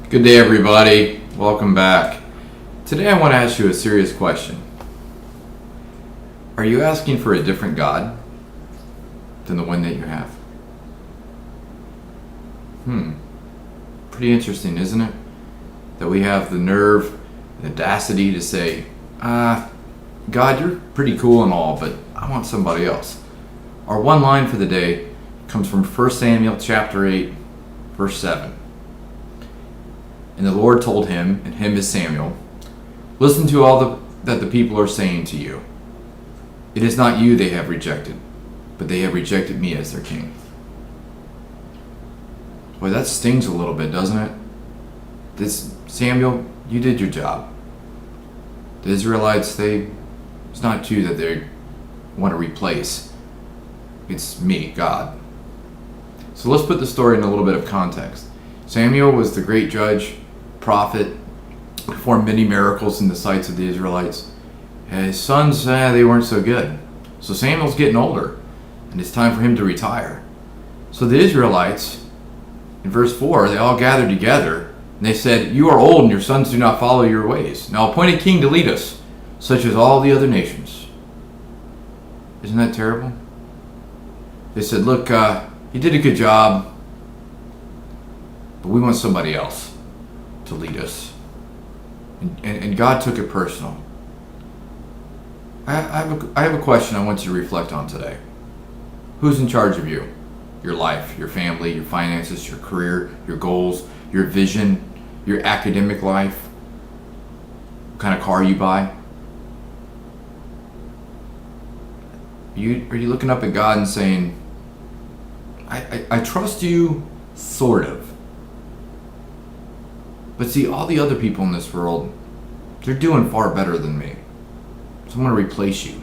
Good day, everybody. Welcome back. Today I want to ask you a serious question. Are you asking for a different God than the one that you have? Pretty interesting, isn't it? That we have the nerve and audacity to say, God, you're pretty cool and all, but I want somebody else. Our one line for the day comes from 1 Samuel chapter 8, verse 7. And the Lord told him, and him is Samuel, listen to all that the people are saying to you. It is not you they have rejected, but they have rejected me as their king. Boy, that stings a little bit, doesn't it? Samuel, you did your job. The Israelites, it's not you that they want to replace. It's me, God. So let's put the story in a little bit of context. Samuel was the great judge, prophet, performed many miracles in the sights of the Israelites. And his sons, they weren't so good. So Samuel's getting older, and it's time for him to retire. So the Israelites, in verse 4, they all gathered together, and they said, you are old, and your sons do not follow your ways. Now appoint a king to lead us, such as all the other nations. Isn't that terrible? They said, look, you did a good job, but we want somebody else to lead us. And God took it personal. I have a question I want you to reflect on today. Who's in charge of you? Your life, your family, your finances, your career, your goals, your vision, your academic life, what kind of car you buy? Are you looking up at God and saying, I trust you, sort of. But see, all the other people in this world, they're doing far better than me. So I'm going to replace you.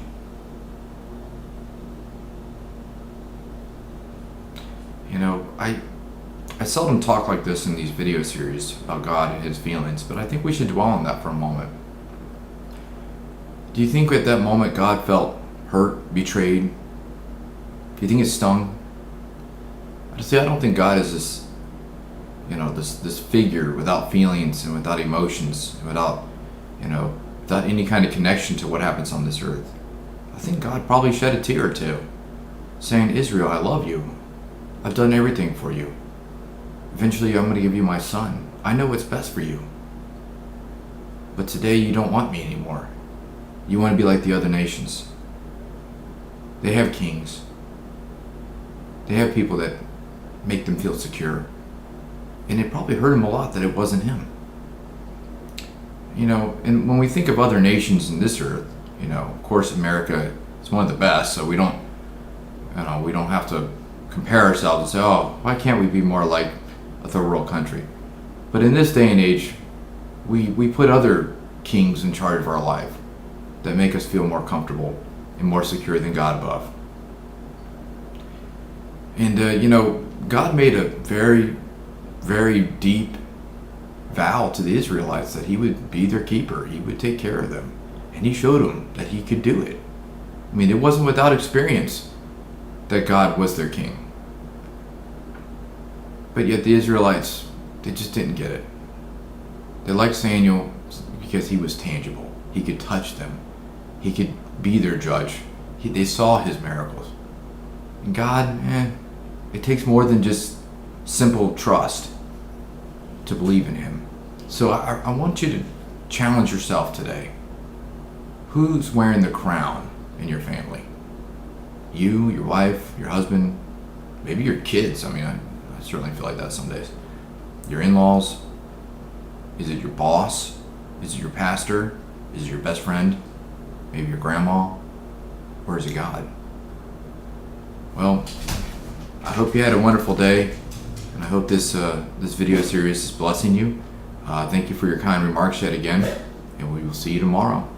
You know, I seldom talk like this in these video series about God and his feelings, but I think we should dwell on that for a moment. Do you think at that moment God felt hurt, betrayed? Do you think it stung? See, I don't think God is this figure without feelings and without emotions, and without any kind of connection to what happens on this earth. I think God probably shed a tear or two, saying, Israel, I love you. I've done everything for you. Eventually I'm going to give you my son. I know what's best for you. But today you don't want me anymore. You want to be like the other nations. They have kings. They have people that make them feel secure. And it probably hurt him a lot that it wasn't him. And when we think of other nations in this earth, of course America is one of the best, so we don't have to compare ourselves and say, oh, why can't we be more like a third world country? But in this day and age, we put other kings in charge of our life that make us feel more comfortable and more secure than God above. And God made a very, very deep vow to the Israelites that he would be their keeper. He would take care of them. And he showed them that he could do it. I mean, it wasn't without experience that God was their king. But yet the Israelites, they just didn't get it. They liked Samuel because he was tangible. He could touch them. He could be their judge. They saw his miracles. And God, it takes more than just simple trust to believe in him. So I want you to challenge yourself today. Who's wearing the crown in your family? You, your wife, your husband, maybe your kids. I mean, I certainly feel like that some days. Your in-laws? Is it your boss? Is it your pastor? Is it your best friend? Maybe your grandma? Or is it God? Well, I hope you had a wonderful day, and I hope this video series is blessing you. Thank you for your kind remarks yet again, and we will see you tomorrow.